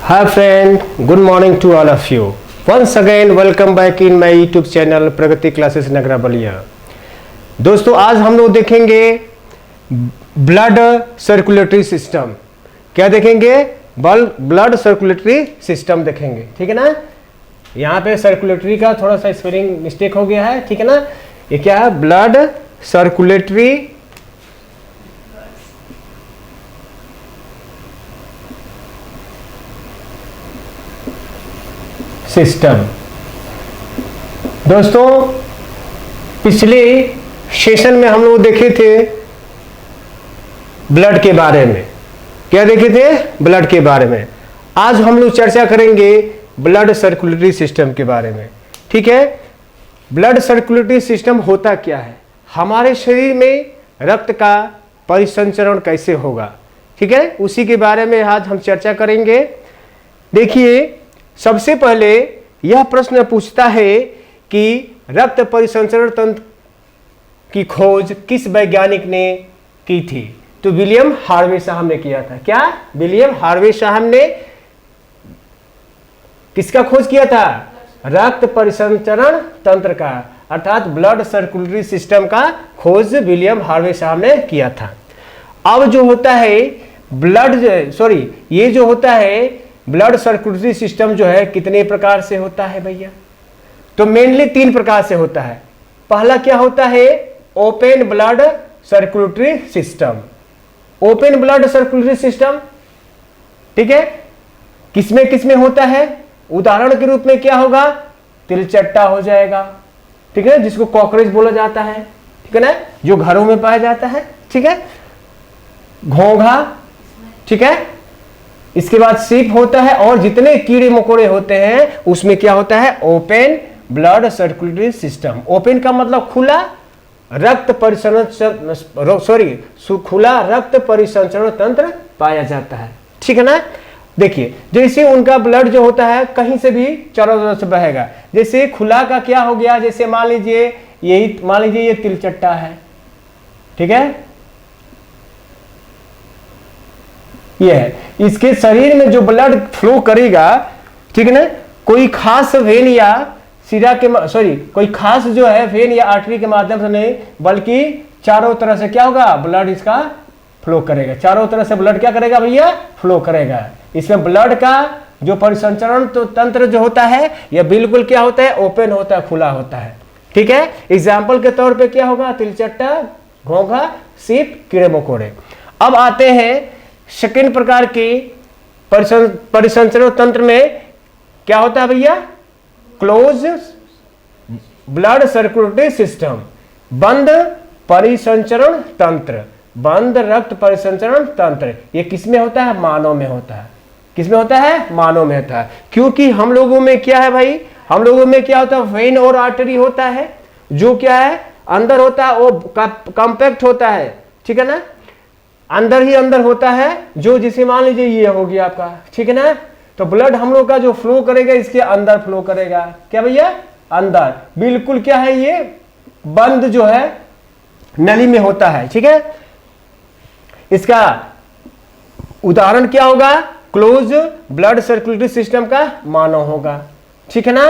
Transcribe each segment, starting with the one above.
Hi friend, good morning to all of you. Once again welcome back in my YouTube channel Pragati classes Nagra Ballia. दोस्तों आज हम लोग देखेंगे blood circulatory system. क्या देखेंगे? ब्लड सर्कुलेटरी सिस्टम देखेंगे, ठीक है ना। यहाँ पे सर्कुलेटरी का थोड़ा सा स्पेलिंग मिस्टेक हो गया है, ठीक है ना। ये क्या है? Blood circulatory system. दोस्तों पिछले सेशन में हम लोग देखे थे ब्लड के बारे में। क्या देखे थे? ब्लड के बारे में। आज हम लोग चर्चा करेंगे ब्लड सर्कुलेटरी सिस्टम के बारे में, ठीक है। ब्लड सर्कुलेटरी सिस्टम होता क्या है? हमारे शरीर में रक्त का परिसंचरण कैसे होगा, ठीक है, उसी के बारे में आज हम चर्चा करेंगे। देखिए, सबसे पहले यह प्रश्न पूछता है कि रक्त परिसंचरण तंत्र की खोज किस वैज्ञानिक ने की थी? तो विलियम हार्वे साहब ने किया था। क्या? विलियम हार्वे साहब ने किसका खोज किया था? रक्त परिसंचरण तंत्र का, अर्थात ब्लड सर्कुलेटरी सिस्टम का खोज विलियम हार्वे साहब ने किया था। अब जो होता है ये जो होता है ब्लड सर्कुलेटरी सिस्टम जो है कितने प्रकार से होता है भैया? तो मेनली 3 प्रकार से होता है। पहला क्या होता है? Open blood circulatory system. Open blood circulatory system, ठीक है, किसमें किसमें होता है? उदाहरण के रूप में क्या होगा? तिलचट्टा हो जाएगा, ठीक है, जिसको कॉकरोच बोला जाता है, ठीक है ना, जो घरों में पाया जाता है, ठीक है। घोंघा, ठीक है। इसके बाद सीप होता है, और जितने कीड़े मकोड़े होते हैं उसमें क्या होता है? Open blood circulatory system. Open का मतलब खुला रक्त परिसंचरण तंत्र पाया जाता है, ठीक है ना। देखिए, जैसे उनका ब्लड जो होता है कहीं से भी चारों तरफ से बहेगा। जैसे खुला का क्या हो गया? जैसे मान लीजिए ये तिलचट्टा है, ठीक है, ये है, इसके शरीर में जो ब्लड फ्लो करेगा, ठीक है ना, कोई खास वेन या कोई खास जो है वेन या आर्टरी के माध्यम से नहीं, बल्कि चारों तरह से क्या होगा? ब्लड इसका फ्लो करेगा। चारों तरह से ब्लड क्या करेगा भैया? फ्लो करेगा। इसमें ब्लड का जो परिसंचरण तो तंत्र जो होता है यह बिल्कुल क्या होता है? ओपन होता है, खुला होता है, ठीक है। एग्जाम्पल के तौर पे क्या होगा? तिलचट्टा, घोंघा, सीप, कीड़े मकोड़े। अब आते हैं सेकेंड प्रकार की परिसंचरण तंत्र में क्या होता है भैया? क्लोज ब्लड सर्कुलेटरी सिस्टम, बंद परिसंचरण तंत्र, बंद रक्त परिसंचरण तंत्र। ये किसमें होता है? मानव में होता है। किसमें होता है? मानव में होता है। क्योंकि हम लोगों में क्या है भाई? हम लोगों में क्या होता है? वेन और आर्टरी होता है, जो क्या है? अंदर होता है, वो कॉम्पैक्ट होता है, ठीक है ना, अंदर ही अंदर होता है, जो जिसे मान लीजिए ये हो गया आपका, ठीक है ना। तो ब्लड हम लोग का जो फ्लो करेगा इसके अंदर फ्लो करेगा। क्या भैया? अंदर बिल्कुल क्या है? ये बंद जो है नली में होता है, ठीक है। इसका उदाहरण क्या होगा? क्लोज ब्लड सर्कुलेटरी सिस्टम का मानव होगा, ठीक है ना।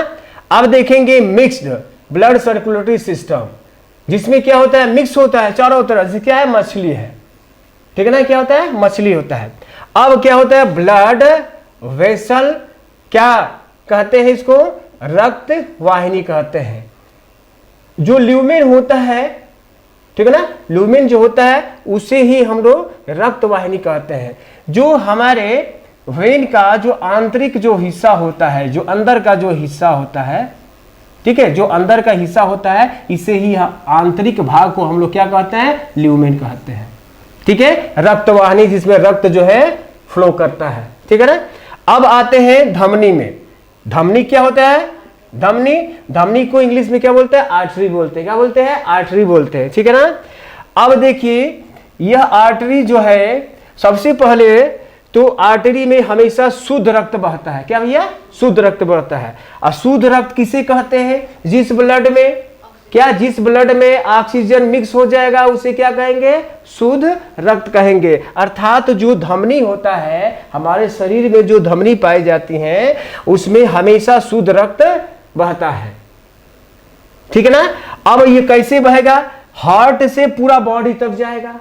अब देखेंगे मिक्स्ड ब्लड सर्कुलेटरी सिस्टम, जिसमें क्या होता है? मिक्स होता है चारों तरफ से। क्या है? मछली है, ठीक है ना। क्या होता है? मछली होता है। अब क्या होता है? ब्लड वेसल, क्या कहते हैं इसको? रक्त वाहिनी कहते हैं। जो ल्यूमेन होता है, ठीक है ना, ल्यूमेन जो होता है उसे ही हम लोग रक्त वाहिनी कहते हैं। जो हमारे वेन का जो आंतरिक जो हिस्सा होता है, जो अंदर का जो हिस्सा होता है, ठीक है, जो अंदर का हिस्सा होता है, इसे ही आंतरिक भाग को हम लोग क्या कहते हैं? ल्यूमेन कहते हैं, ठीक है। रक्तवाहिनी, जिसमें रक्त जो है फ्लो करता है, ठीक है ना। अब आते हैं धमनी में। धमनी क्या होता है? धमनी को इंग्लिश में क्या बोलते हैं? आर्टरी बोलते हैं। क्या बोलते हैं? आर्टरी बोलते हैं, ठीक है ना। अब देखिए, यह आर्टरी जो है, सबसे पहले तो आर्टरी में हमेशा शुद्ध रक्त बहता है। क्या भैया? शुद्ध रक्त बहता है। और शुद्ध रक्त किसे कहते हैं? जिस ब्लड में क्या जिस ब्लड में ऑक्सीजन मिक्स हो जाएगा उसे क्या कहेंगे? शुद्ध रक्त कहेंगे। अर्थात जो धमनी होता है, हमारे शरीर में जो धमनी पाई जाती हैं उसमें हमेशा शुद्ध रक्त बहता है, ठीक है ना। अब ये कैसे बहेगा? हार्ट से पूरा बॉडी तक जाएगा।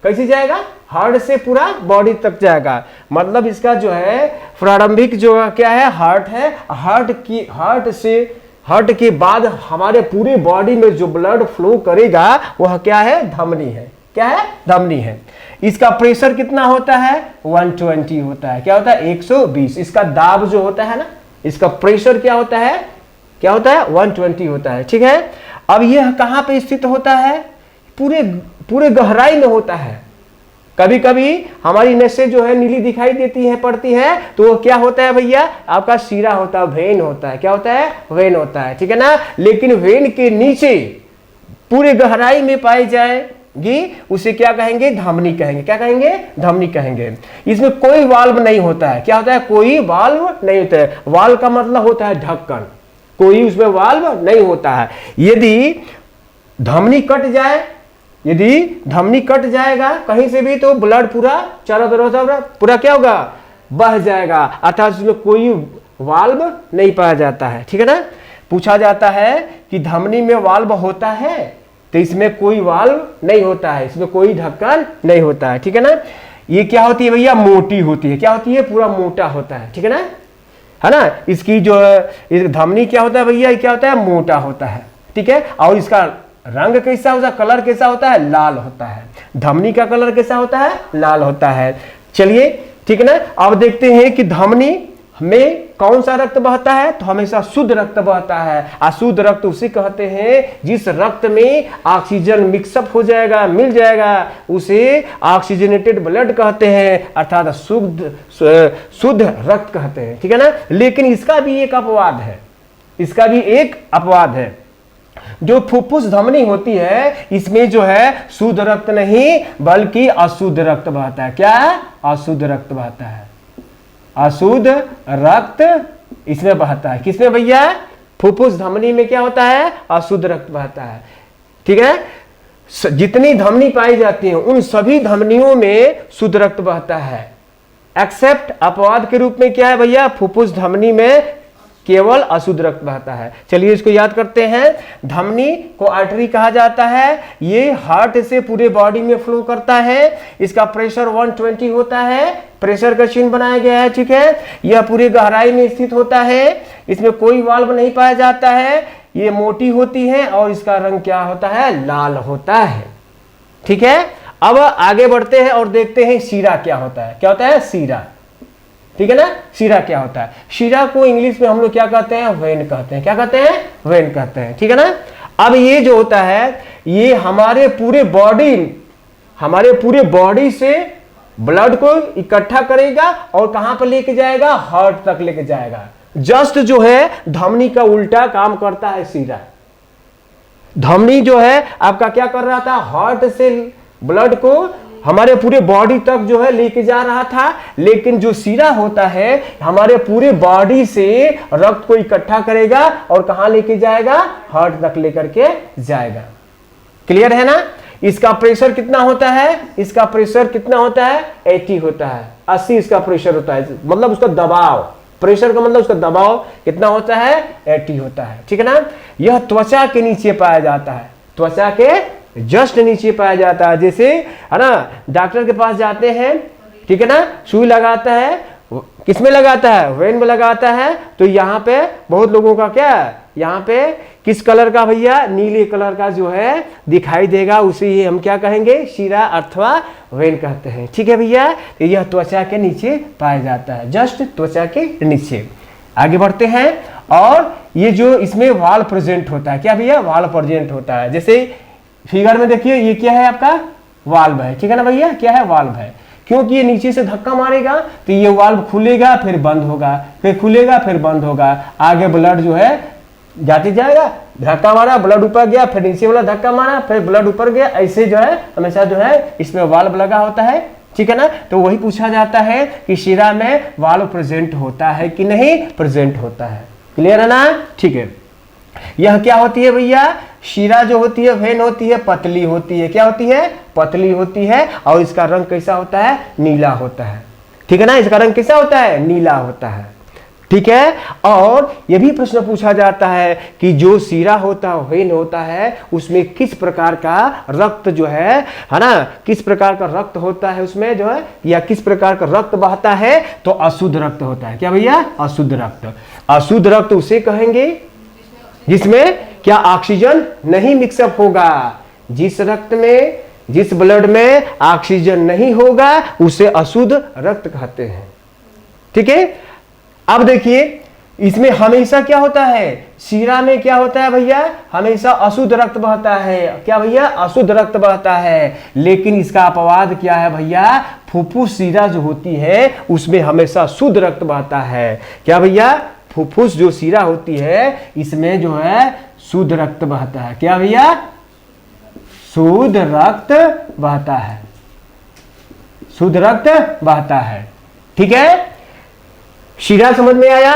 कैसे जाएगा? हार्ट से पूरा बॉडी तक जाएगा। मतलब इसका जो है प्रारंभिक जो क्या है, हार्ट है। हार्ट के बाद हमारे पूरे बॉडी में जो ब्लड फ्लो करेगा वह क्या है? धमनी है। क्या है? धमनी है। इसका प्रेशर कितना होता है? 120 होता है। क्या होता है? 120। इसका दाब जो होता है ना, इसका प्रेशर क्या होता है? क्या होता है? 120 होता है, ठीक है। अब यह कहां पे स्थित होता है? पूरे गहराई में होता है। कभी कभी हमारी नसें जो है नीली दिखाई देती है, पड़ती है, तो वो क्या होता है भैया? आपका शीरा होता है, वेन होता है। क्या होता है? वेन होता है, ठीक है ना। लेकिन वेन के नीचे पूरे गहराई में पाई जाएगी उसे क्या कहेंगे? धमनी कहेंगे। क्या कहेंगे? धमनी कहेंगे। इसमें कोई वाल्व नहीं होता है। क्या होता है? कोई वाल्व नहीं होता है। वाल्व का मतलब होता है ढक्कन, कोई उसमें वाल्व नहीं होता है। यदि धमनी कट जाए, यदि धमनी कट जाएगा कहीं से भी, तो ब्लड पूरा चारों तरफ पूरा क्या होगा? बह जाएगा। अर्थात उसमें कोई वाल्व नहीं पाया जाता है, ठीक है ना। पूछा जाता है कि धमनी में वाल्व होता है, तो इसमें कोई वाल्व नहीं होता है, इसमें कोई ढक्कन नहीं होता है, ठीक है ना। ये क्या होती है भैया? मोटी होती है। क्या होती है? पूरा मोटा होता है, ठीक है ना। इसकी जो धमनी क्या होता है भैया? क्या होता है? मोटा होता है, ठीक है। और इसका रंग कैसा होता है? कलर कैसा होता है? लाल होता है। धमनी का कलर कैसा होता है? लाल होता है। चलिए, ठीक है ना। अब देखते हैं कि धमनी में कौन सा रक्त बहता है? तो हमेशा शुद्ध रक्त बहता है। अशुद्ध रक्त उसे कहते हैं जिस रक्त में ऑक्सीजन मिक्सअप हो जाएगा, मिल जाएगा, उसे ऑक्सीजनेटेड ब्लड कहते हैं, अर्थात शुद्ध रक्त कहते हैं, ठीक है ना। लेकिन इसका भी एक अपवाद है। इसका भी एक अपवाद है। जो फुफ्फुस धमनी होती है, इसमें जो है शुद्ध रक्त नहीं बल्कि अशुद्ध रक्त बहता है। क्या है? अशुद्ध रक्त बहता है। अशुद्ध रक्त इसमें बहता है। किसमें भैया? फुफ्फुस धमनी में क्या होता है? अशुद्ध रक्त बहता है, ठीक है। जितनी धमनी पाई जाती है उन सभी धमनियों में शुद्ध रक्त बहता है, एक्सेप्ट अपवाद के रूप में क्या है भैया? फुफ्फुस धमनी में केवल अशुद्ध रक्त बहता है। चलिए इसको याद करते हैं। धमनी को आर्टरी कहा जाता है। ये हार्ट से पूरे बॉडी में फ्लो करता है। इसका प्रेशर 120 होता है। प्रेशर का चिन्ह बनाया गया है, ठीक है। यह पूरी गहराई में स्थित होता है। इसमें कोई वाल्व नहीं पाया जाता है। ये मोटी होती है और इसका रंग क्या होता है? लाल होता है, ठीक है। अब आगे बढ़ते हैं और देखते हैं शीरा क्या होता है। क्या होता है? शीरा, ठीक है ना। शीरा क्या होता है? शीरा को इंग्लिश में हम लोग क्या कहते हैं? वेन कहते हैं। क्या कहते हैं? वेन कहते हैं, ठीक है ना। अब ये जो होता है, ये हमारे पूरे बॉडी से ब्लड को इकट्ठा करेगा और कहां पर लेके जाएगा? हार्ट तक लेके जाएगा। जस्ट जो है धमनी का उल्टा काम करता है शीरा। धमनी जो है आपका क्या कर रहा था? हार्ट से ब्लड को हमारे पूरे बॉडी तक जो है लेके जा रहा था, लेकिन जो शीरा होता है हमारे पूरे बॉडी से रक्त को इकट्ठा करेगा और कहां लेके जाएगा? हार्ट तक लेकर के जाएगा। क्लियर है ना। इसका प्रेशर कितना होता है? इसका प्रेशर कितना होता है? 80 होता है। 80 इसका प्रेशर होता है, मतलब उसका दबाव, प्रेशर का मतलब उसका दबाव कितना होता है? 80 होता है, ठीक है ना। यह त्वचा के नीचे पाया जाता है। त्वचा के जस्ट नीचे पाया जाता है। जैसे है ना, डॉक्टर के पास जाते हैं, ठीक है ना, सुई लगाता है, किसमें लगाता है? वेन में लगाता है। तो यहाँ पे बहुत लोगों का क्या है? यहाँ पे किस कलर का भैया? नीले कलर का जो है दिखाई देगा, उसे ही हम क्या कहेंगे? शीरा अथवा वेन कहते हैं, ठीक है भैया। तो यह त्वचा के नीचे पाया जाता है, जस्ट त्वचा के नीचे। आगे बढ़ते हैं और ये जो इसमें वाल प्रेजेंट होता है, क्या भैया? वाल प्रेजेंट होता है। जैसे फिगर में देखिए, ये क्या है? आपका वाल्व है, ठीक है ना भैया। क्या है? वाल्व है। क्योंकि ये नीचे से धक्का मारेगा तो ये वाल्व खुलेगा फिर बंद होगा, फिर खुलेगा फिर बंद होगा। आगे ब्लड जो है जाते जाएगा, धक्का मारा ब्लड ऊपर गया, फिर नीचे वाला धक्का मारा फिर ब्लड ऊपर गया। ऐसे जो है हमेशा जो है इसमें वाल्व लगा होता है, ठीक है ना। तो वही पूछा जाता है कि शीरा में वाल्व प्रेजेंट होता है कि नहीं प्रेजेंट होता है। क्लियर है ना? ठीक है। यह क्या होती है भैया? शिरा जो होती है, वेन होती है, पतली होती है। क्या होती है? पतली होती है। और इसका रंग कैसा होता है? नीला होता है। ठीक है ना, इसका रंग कैसा होता है? नीला होता है। ठीक है। और यह भी प्रश्न पूछा जाता है कि जो शिरा होता है, वेन होता है, उसमें किस प्रकार का रक्त जो है ना, किस प्रकार का रक्त होता है उसमें जो है, या किस प्रकार का रक्त बहता है? तो अशुद्ध रक्त होता है। क्या भैया? अशुद्ध रक्त। अशुद्ध रक्त उसे कहेंगे जिसमें क्या ऑक्सीजन नहीं मिक्सअप होगा। जिस रक्त में, जिस ब्लड में ऑक्सीजन नहीं होगा उसे अशुद्ध रक्त कहते हैं। ठीक है। अब देखिए इसमें हमेशा क्या होता है? शिरा में क्या होता है भैया? हमेशा अशुद्ध रक्त बहता है। क्या भैया? अशुद्ध रक्त बहता है। लेकिन इसका अपवाद क्या है भैया? फुफ्फुस शिरा जो होती है उसमें हमेशा शुद्ध रक्त बहता है। क्या भैया? फुफ्फुस जो शिरा होती है इसमें जो है शुद्ध रक्त बहता है। क्या भैया? शुद्ध रक्त बहता है। शुद्ध रक्त बहता है। ठीक है। शिरा समझ में आया?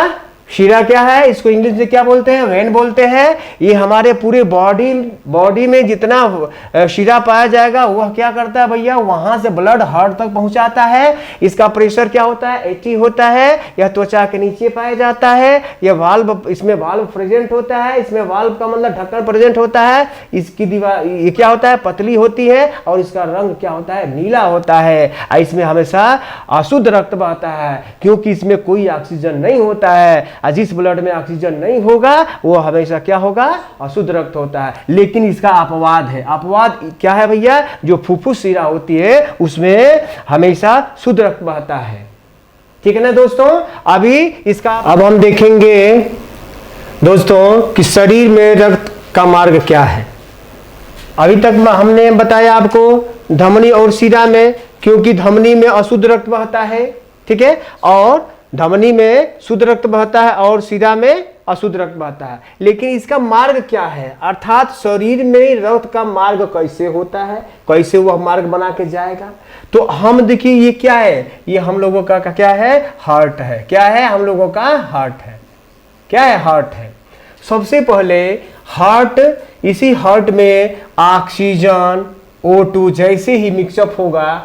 शिरा क्या है? इसको इंग्लिश में क्या बोलते हैं? वेन बोलते हैं। ये हमारे पूरे बॉडी में जितना शिरा पाया जाएगा वह क्या करता है भैया? वहां से ब्लड हार्ट तक पहुंचाता है। इसका प्रेशर क्या होता है? 80 होता है। यह त्वचा के नीचे पाया जाता है। यह वाल्व, इसमें वाल्व प्रेजेंट होता है। इसमें वाल्व का मतलब ढक्कन प्रेजेंट होता है। इसकी दीवार ये क्या होता है? पतली होती है। और इसका रंग क्या होता है? नीला होता है। इसमें हमेशा अशुद्ध रक्त बहता है क्योंकि इसमें कोई ऑक्सीजन नहीं होता है। जिस ब्लड में ऑक्सीजन नहीं होगा वो हमेशा क्या होगा? अशुद्ध रक्त होता है। लेकिन इसका अपवाद है। अपवाद क्या है भैया? जो फुफ्फुस शिरा होती है उसमें हमेशा शुद्ध रक्त बहता है। ठीक है ना दोस्तों। अभी इसका अब हम देखेंगे दोस्तों कि शरीर में रक्त का मार्ग क्या है। अभी तक हमने बताया आपको धमनी और शिरा में, क्योंकि धमनी में अशुद्ध रक्त बहता है। ठीक है। और धमनी में शुद्ध रक्त बहता है और शिरा में अशुद्ध रक्त बहता है। लेकिन इसका मार्ग क्या है? अर्थात शरीर में रक्त का मार्ग कैसे होता है, कैसे वह मार्ग बना के जाएगा? तो हम देखिए ये क्या है? ये हम लोगों का क्या है? हार्ट है। क्या है? हम लोगों का हार्ट है। क्या है? हार्ट है। सबसे पहले हार्ट, इसी हार्ट में ऑक्सीजन O2 जैसे ही मिक्सअप होगा,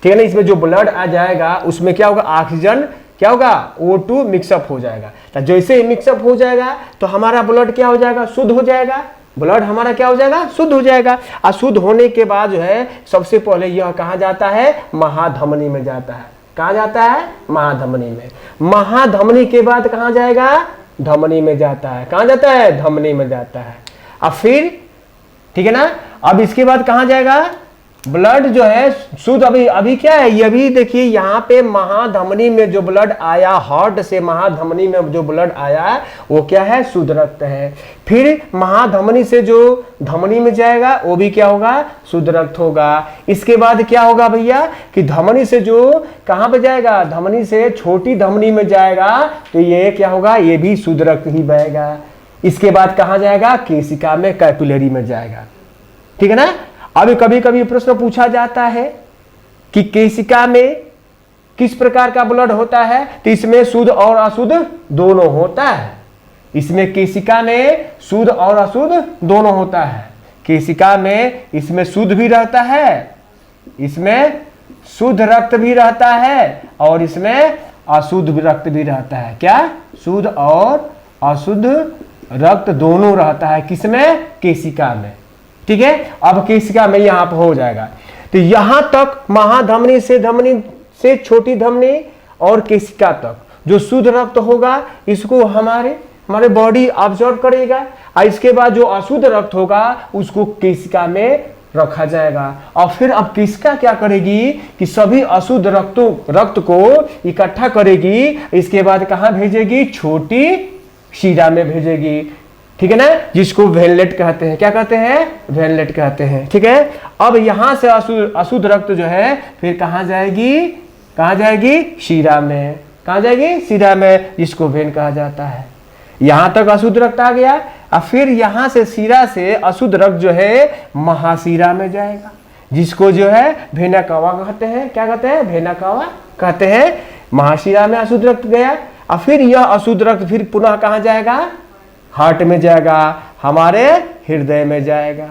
ठीक है ना, इसमें जो ब्लड आ जाएगा उसमें क्या होगा? ऑक्सीजन क्या होगा? O2 मिक्सअप हो जाएगा। तो जैसे ही मिक्सअप हो जाएगा तो हमारा ब्लड क्या हो जाएगा? शुद्ध हो जाएगा। ब्लड हमारा क्या हो जाएगा? शुद्ध हो जाएगा। और शुद्ध होने के बाद जो है सबसे पहले यह कहाँ जाता है? महाधमनी में जाता है। कहाँ जाता है? महाधमनी में। महाधमनी के बाद कहाँ जाएगा? धमनी में जाता है। कहाँ जाता है? धमनी में जाता है। अब फिर ठीक है ना, अब इसके बाद कहाँ जाएगा? ब्लड जो है शुद्ध, अभी क्या है? ये भी देखिए यहाँ पे महाधमनी में जो ब्लड आया, हार्ट से महाधमनी में जो ब्लड आया वो क्या है? शुद्ध रक्त है। फिर महाधमनी से जो धमनी में जाएगा वो भी क्या होगा? शुद्ध रक्त होगा। इसके बाद क्या होगा भैया कि धमनी से जो कहाँ पे जाएगा? धमनी से छोटी धमनी में जाएगा तो ये क्या होगा? ये भी शुद्ध रक्त ही बहेगा। इसके बाद कहाँ जाएगा? केशिका में, कैपिलरी में जाएगा। ठीक है ना। अभी कभी कभी प्रश्न पूछा जाता है कि केशिका में किस प्रकार का ब्लड होता है? तो इसमें शुद्ध और अशुद्ध दोनों होता है। इसमें केशिका में शुद्ध और अशुद्ध दोनों होता है। केशिका में इसमें शुद्ध भी रहता है, इसमें शुद्ध रक्त भी रहता है और इसमें अशुद्ध रक्त भी रहता है। क्या? शुद्ध और अशुद्ध रक्त दोनों रहता है। किसमें? केशिका में। ठीक है। अब केशिका में यहां पर हो जाएगा। तो यहां तक महाधमनी से, धमनी से छोटी धमनी और केशिका तक जो शुद्ध रक्त होगा इसको हमारे बॉडी ऑब्जर्व करेगा। और इसके बाद जो अशुद्ध रक्त होगा उसको केशिका में रखा जाएगा। और फिर अब केशिका क्या करेगी कि सभी अशुद्ध रक्त को इकट्ठा करेगी। इसके बाद कहां भेजेगी? छोटी शिरा में भेजेगी। ठीक है ना, जिसको वेनलेट कहते हैं। क्या कहते हैं? वेनलेट कहते हैं। ठीक है। अब यहां से अशुद्ध रक्त जो है फिर कहां जाएगी? कहां जाएगी? शिरा में। कहां जाएगी? शिरा में, जिसको वेन कहा जाता है। यहां तक अशुद्ध रक्त आ गया। और फिर यहां से शिरा से अशुद्ध रक्त जो है महाशिरा में जाएगा, जिसको जो है वेना कावा कहते हैं। क्या कहते हैं? वेना कावा कहते हैं। महाशिरा में अशुद्ध रक्त गया। और फिर यह अशुद्ध रक्त फिर पुनः कहां जाएगा? हार्ट में जाएगा, हमारे हृदय में जाएगा।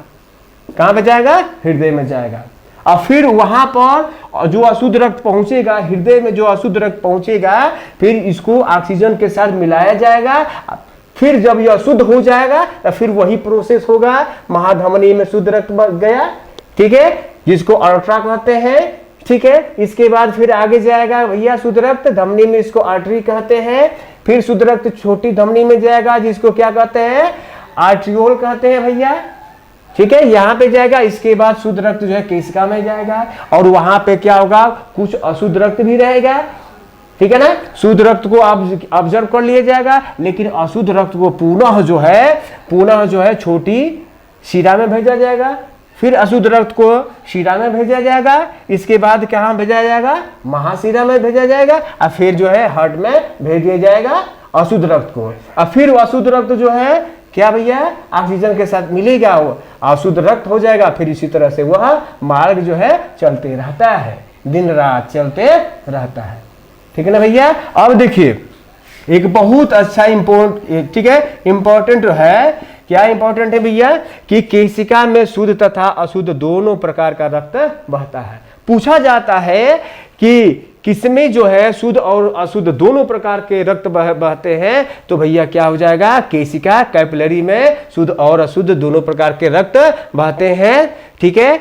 कहां पे जाएगा? हृदय में जाएगा। और फिर वहां पर जो अशुद्ध रक्त पहुंचेगा, हृदय में जो अशुद्ध रक्त पहुंचेगा, फिर इसको ऑक्सीजन के साथ मिलाया जाएगा। फिर जब यह शुद्ध हो जाएगा तो फिर वही प्रोसेस होगा, महाधमनी में शुद्ध रक्त बच गया, ठीक है, जिसको अल्ट्रा कहते हैं, ठीक है। इसके बाद फिर आगे जाएगा भैया शुद्ध रक्त धमनी में, इसको आर्टरी कहते हैं। फिर शुद्ध रक्त छोटी धमनी में जाएगा, जिसको क्या कहते हैं? आर्ट्रियोल कहते हैं भैया, ठीक है, यहां पे जाएगा। इसके बाद शुद्ध रक्त जो है केशिका में जाएगा, और वहां पे क्या होगा? कुछ अशुद्ध रक्त भी रहेगा, ठीक है ना। शुद्ध रक्त को ऑब्जर्व कर लिया जाएगा, लेकिन अशुद्ध रक्त को पुनः जो है छोटी शिरा में भेजा जाएगा। फिर अशुद्ध रक्त को शिरा में भेजा जाएगा। इसके बाद कहां भेजा जाएगा? महाशिरा में भेजा जाएगा। और फिर जो है हार्ट में भेज दिया जाएगा अशुद्ध रक्त को। और फिर अशुद्ध रक्त जो है क्या भैया? ऑक्सीजन के साथ मिलेगा, वो अशुद्ध रक्त हो जाएगा। फिर इसी तरह से वह मार्ग जो है चलते रहता है, दिन रात चलते रहता है, ठीक है ना भैया। अब देखिए एक बहुत अच्छा ठीक है, इंपॉर्टेंट है। क्या इंपॉर्टेंट है भैया? कि केशिका में शुद्ध तथा अशुद्ध दोनों प्रकार का रक्त बहता है। पूछा जाता है कि किसमें जो है शुद्ध और अशुद्ध दोनों प्रकार के रक्त बहते हैं, तो भैया क्या हो जाएगा? केशिका कैपिलरी में शुद्ध और अशुद्ध दोनों प्रकार के रक्त बहते हैं, ठीक है।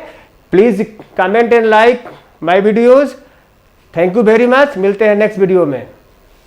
Please comment and like my videos. Thank you very much. मिलते हैं नेक्स्ट वीडियो में।